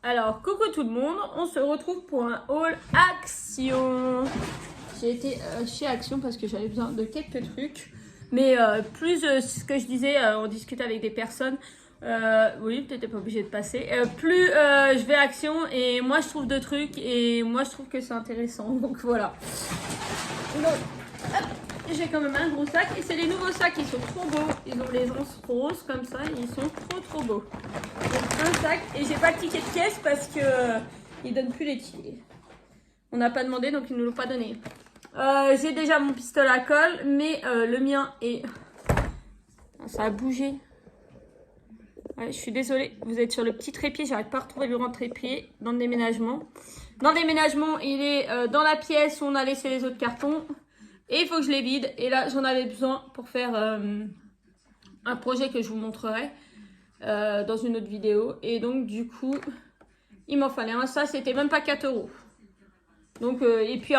Alors, coucou tout le monde, on se retrouve pour un haul Action. J'ai été chez Action parce que j'avais besoin de quelques trucs. Mais plus ce que je disais, on discute avec des personnes. Oui, t'étais pas obligé de passer. Plus je vais à Action et moi je trouve de trucs et moi je trouve que c'est intéressant. Donc voilà. Donc, hop, j'ai quand même un gros sac et c'est les nouveaux sacs, ils sont trop beaux. Ils ont les anses roses comme ça, ils sont trop beaux. Donc un sac et j'ai pas de ticket de caisse parce que ils donnent plus les tickets. On n'a pas demandé donc ils nous l'ont pas donné. J'ai déjà mon pistolet à colle mais le mien est... Ça a bougé. Ouais, je suis désolée, vous êtes sur le petit trépied, j'arrive pas à retrouver le grand trépied dans le déménagement. Dans le déménagement, il est dans la pièce où on a laissé les autres cartons. Et il faut que je les vide. Et là, j'en avais besoin pour faire un projet que je vous montrerai dans une autre vidéo. Et donc, du coup, il m'en fallait un. Ça, c'était même pas 4 €. Donc, et puis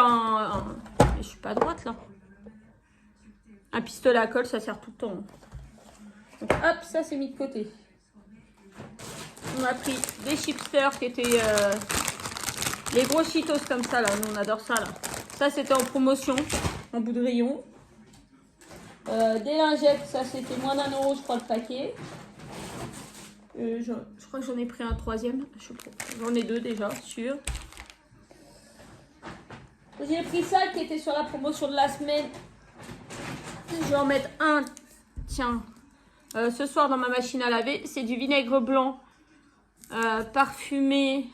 je suis pas à droite, là. Un pistolet à colle, ça sert tout le temps. Donc, hop, ça, c'est mis de côté. On a pris des chipsters qui étaient... les gros Cheetos comme ça, là. Nous, on adore ça, là. Ça, c'était en promotion, en bout de rayon. Des lingettes, ça, c'était moins d'1 €, je crois, le paquet. Je crois que j'en ai pris un troisième. J'en ai deux déjà, sûr. J'ai pris ça qui était sur la promotion de la semaine. Je vais en mettre un, tiens, ce soir dans ma machine à laver. C'est du vinaigre blanc parfumé.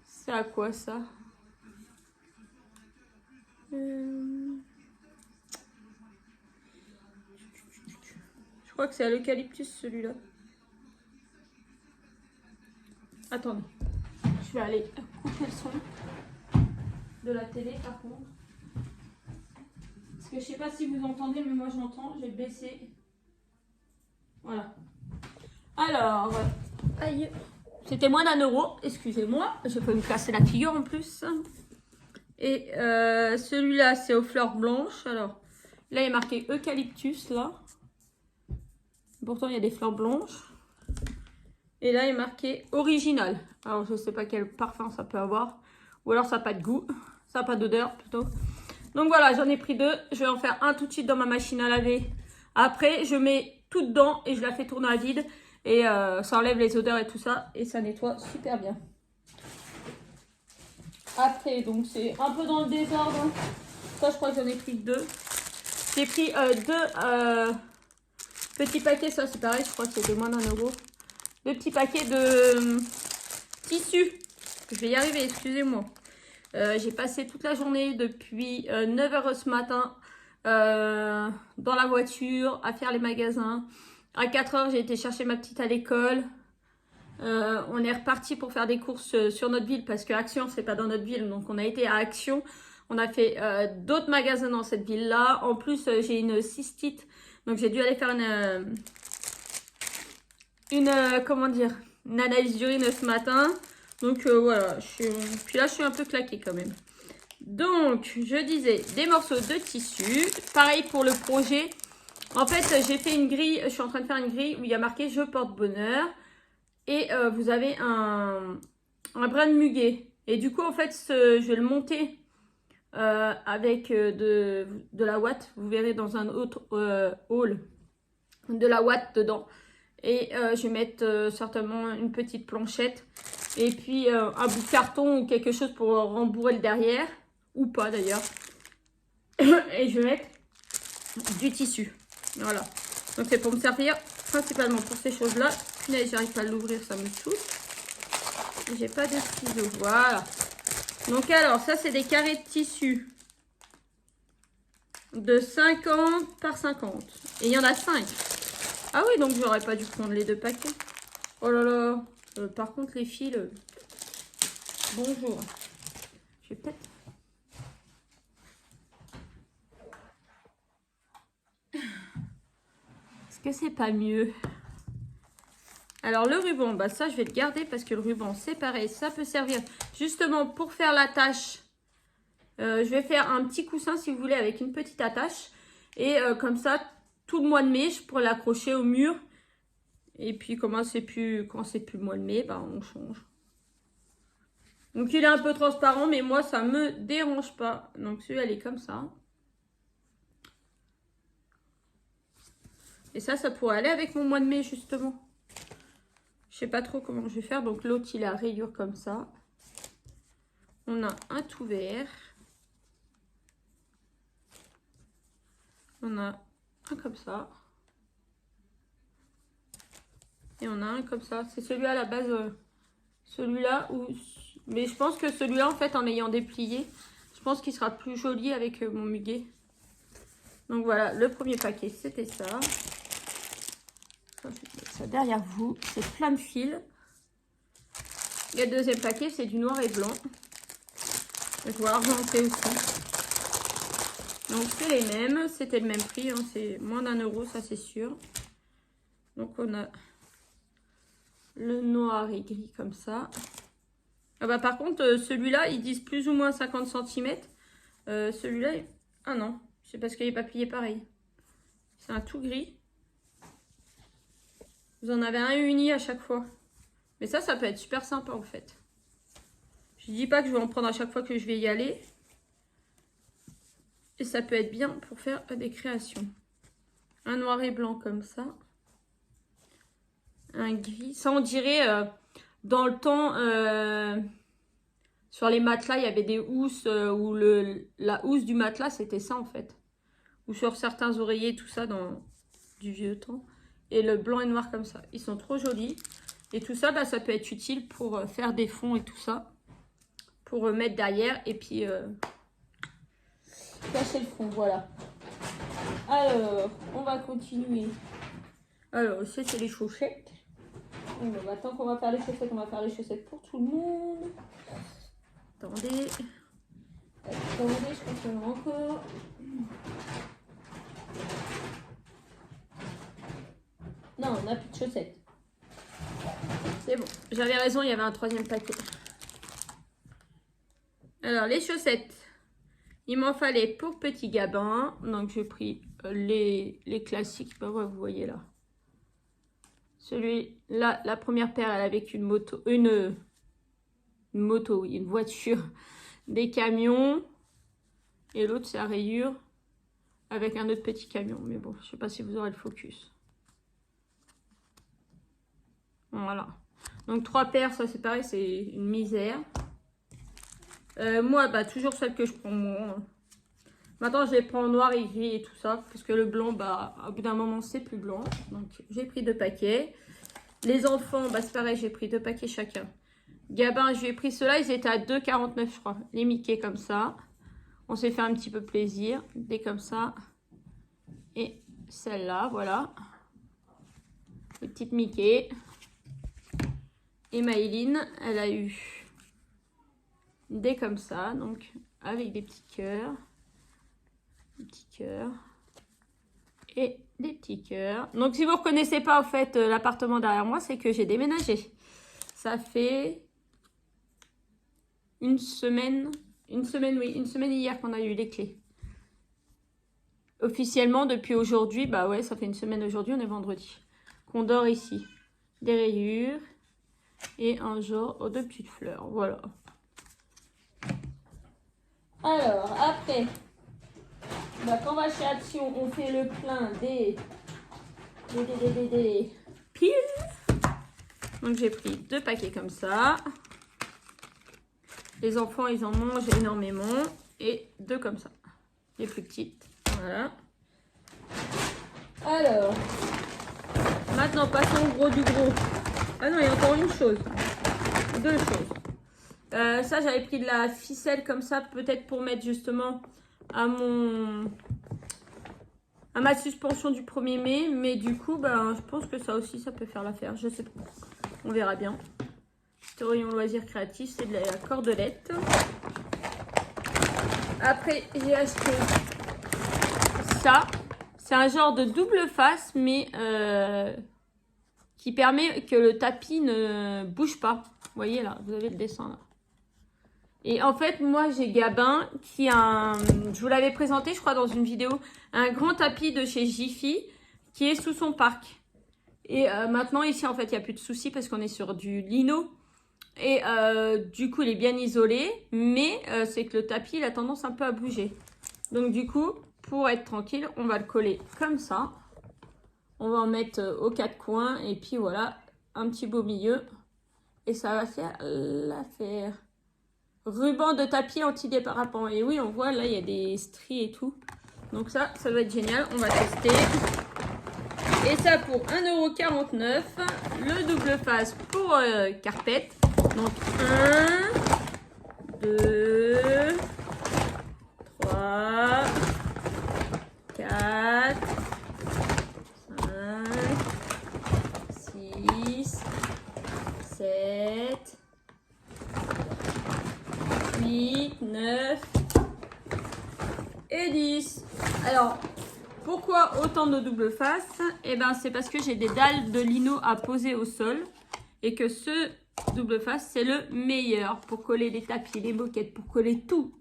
C'est à quoi ça? Je crois que c'est à l'eucalyptus celui-là. Attendez, je vais aller couper le son de la télé par contre. Parce que je sais pas si vous entendez, mais moi j'entends, j'ai baissé. Voilà. Alors, aïe. C'était moins d'1 €, excusez-moi. Je peux me casser la figure en plus. Et celui-là, c'est aux fleurs blanches. Alors, là, il est marqué eucalyptus, là. Pourtant, il y a des fleurs blanches. Et là, il est marqué original. Alors, je sais pas quel parfum ça peut avoir. Ou alors, ça n'a pas de goût. Ça n'a pas d'odeur, plutôt. Donc, voilà, j'en ai pris 2. Je vais en faire un tout de suite dans ma machine à laver. Après, je mets tout dedans et je la fais tourner à vide. Et ça enlève les odeurs et tout ça. Et ça nettoie super bien. Après, donc c'est un peu dans le désordre. Ça, je crois que j'en ai pris 2. J'ai pris 2 petits paquets. Ça, c'est pareil. Je crois que c'était moins d'1 €. 2 petits paquets de tissu. Je vais y arriver, excusez-moi. J'ai passé toute la journée depuis 9 h ce matin dans la voiture à faire les magasins. À 4 h, j'ai été chercher ma petite à l'école. On est reparti pour faire des courses sur notre ville parce que Action, c'est pas dans notre ville. Donc, on a été à Action. On a fait d'autres magasins dans cette ville-là. En plus, j'ai une cystite. Donc, j'ai dû aller faire comment dire, une analyse d'urine ce matin. Donc, voilà. Puis là, je suis un peu claquée quand même. Donc, je disais, des morceaux de tissu. Pareil pour le projet. En fait, j'ai fait une grille. Je suis en train de faire une grille où il y a marqué « Je porte bonheur ». Et vous avez un brin de muguet. Et du coup, en fait, je vais le monter avec de la ouate. Vous verrez dans un autre haul de la ouate dedans. Et je vais mettre certainement une petite planchette. Et puis un bout de carton ou quelque chose pour rembourrer le derrière. Ou pas d'ailleurs. Et je vais mettre du tissu. Voilà. Donc c'est pour me servir principalement pour ces choses-là. Punaise, j'arrive pas à l'ouvrir, ça me saoule. J'ai pas de ciseaux, voilà. Donc alors, ça c'est des carrés de tissu de 50 par 50. Et il y en a 5. Ah oui, donc j'aurais pas dû prendre les 2 paquets. Oh là là. Par contre, les fils... bonjour. Je vais peut-être... Est-ce que c'est pas mieux? Alors le ruban, bah ça je vais le garder parce que le ruban c'est pareil, ça peut servir justement pour faire l'attache. Je vais faire un petit coussin si vous voulez avec une petite attache. Et comme ça, tout le mois de mai, je pourrais l'accrocher au mur Et puis quand c'est plus le mois de mai, bah, on change. Donc il est un peu transparent, mais moi ça me dérange pas. Donc celui-là elle est comme ça. Et ça pourrait aller avec mon mois de mai justement. Je sais pas trop comment je vais faire. Donc l'autre il a rayure comme ça. On a un tout vert. On a un comme ça. Et on a un comme ça. C'est celui à la base. Celui-là où... Mais je pense que celui-là en fait en ayant déplié, je pense qu'il sera plus joli avec mon muguet. Donc voilà, le premier paquet c'était ça. Je vais mettre ça derrière vous. C'est plein de fils. Et le deuxième paquet c'est du noir et blanc. Je vois argenté aussi. Donc c'est les mêmes, c'était le même prix, hein, c'est moins d'1 €, ça c'est sûr. Donc on a le noir et gris comme ça. Ah bah par contre celui-là ils disent plus ou moins 50 cm. Celui-là, ah non, c'est parce qu'il n'est pas plié pareil. C'est un tout gris. Vous en avez un uni à chaque fois. Mais ça peut être super sympa en fait. Je dis pas que je vais en prendre à chaque fois que je vais y aller. Et ça peut être bien pour faire des créations. Un noir et blanc comme ça. Un gris. Ça on dirait dans le temps sur les matelas il y avait des housses où la housse du matelas c'était ça en fait. Ou sur certains oreillers tout ça dans du vieux temps. Et le blanc et noir comme ça. Ils sont trop jolis. Et tout ça, bah, ça peut être utile pour faire des fonds et tout ça. Pour mettre derrière et puis cacher le fond, voilà. Alors, on va continuer. Alors, ça c'est les chaussettes. Bon, bah, tant qu'on va faire les chaussettes, on va faire les chaussettes pour tout le monde. Attendez. Attendez, je pense qu'il y en a encore. Non, on n'a plus de chaussettes. C'est bon, j'avais raison, il y avait un troisième paquet. Alors, les chaussettes. Il m'en fallait pour petit Gabin. Donc, j'ai pris les classiques. Bah, ouais, vous voyez là. Celui-là, la première paire, elle avait qu'une moto. Une moto, oui, une voiture. Des camions. Et l'autre, c'est à rayure. Avec un autre petit camion. Mais bon, je sais pas si vous aurez le focus. Voilà. Donc, 3 paires, ça c'est pareil, c'est une misère. Moi, bah, toujours celle que je prends moi. Maintenant, je les prends en noir et gris et tout ça. Parce que le blanc, bah, au bout d'un moment, c'est plus blanc. Donc, j'ai pris 2 paquets. Les enfants, bah, c'est pareil, j'ai pris 2 paquets chacun. Gabin, je lui ai pris ceux-là. Ils étaient à 2,49 je crois. Les Mickey comme ça. On s'est fait un petit peu plaisir. Des comme ça. Et celle-là, voilà. Les petites Mickey. Et Maëline, elle a eu des comme ça. Donc, avec des petits cœurs. Des petits cœurs. Et des petits cœurs. Donc, si vous ne reconnaissez pas, en fait, l'appartement derrière moi, c'est que j'ai déménagé. Ça fait une semaine, oui, une semaine hier qu'on a eu les clés. Officiellement, depuis aujourd'hui, bah ouais, ça fait une semaine aujourd'hui, on est vendredi. Qu'on dort ici. Des rayures et un genre de petites fleurs, voilà. Alors, après, bah, quand on va chez Action, on fait le plein des piles. Donc, j'ai pris 2 paquets comme ça. Les enfants, ils en mangent énormément. Et 2 comme ça. Les plus petites. Voilà. Alors, maintenant, passons au gros du gros. Ah non, il y a encore une chose. 2 choses. Ça, j'avais pris de la ficelle comme ça, peut-être pour mettre justement à ma suspension du 1er mai. Mais du coup, ben, je pense que ça aussi, ça peut faire l'affaire. Je sais pas. On verra bien. Historion loisirs créatifs, c'est de la cordelette. Après, j'ai acheté ça. C'est un genre de double face, mais qui permet que le tapis ne bouge pas. Vous voyez là, vous avez le dessin là. Et en fait, moi, j'ai Gabin qui a un... Je vous l'avais présenté, je crois, dans une vidéo. Un grand tapis de chez Jiffy qui est sous son parc. Et maintenant, ici, en fait, il n'y a plus de soucis parce qu'on est sur du lino. Et du coup, il est bien isolé. Mais c'est que le tapis, il a tendance un peu à bouger. Donc, du coup, pour être tranquille, on va le coller comme ça. On va en mettre aux quatre coins. Et puis, voilà, un petit beau milieu. Et ça va faire l'affaire. Ruban de tapis anti-déparapent. Et oui, on voit, là, il y a des stries et tout. Donc ça doit être génial. On va tester. Et ça pour 1,49 €. Le double face pour carpette. Donc 1, 2, 3, 4, 5, 6, 7, 8, 9 et 10. Alors, pourquoi autant de double face? Eh ben, c'est parce que j'ai des dalles de lino à poser au sol et que ce double face, c'est le meilleur pour coller les tapis, les moquettes, pour coller tout.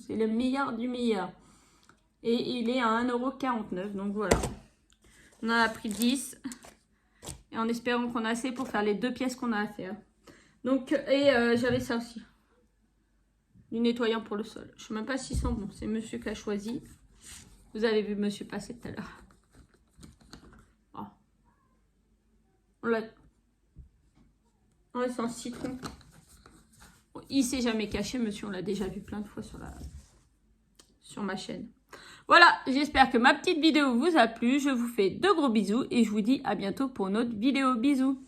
C'est le meilleur du meilleur. Et il est à 1,49 €. Donc voilà. On en a pris 10. Et en espérant qu'on a assez pour faire les 2 pièces qu'on a à faire. Donc, j'avais ça aussi. Du nettoyant pour le sol. Je ne sais même pas s'ils sont bons. C'est monsieur qui a choisi. Vous avez vu monsieur passer tout à l'heure. Oh. On l'a sans citron. Bon, il s'est jamais caché, monsieur. On l'a déjà vu plein de fois sur ma chaîne. Voilà, j'espère que ma petite vidéo vous a plu. Je vous fais de gros bisous et je vous dis à bientôt pour une autre vidéo. Bisous.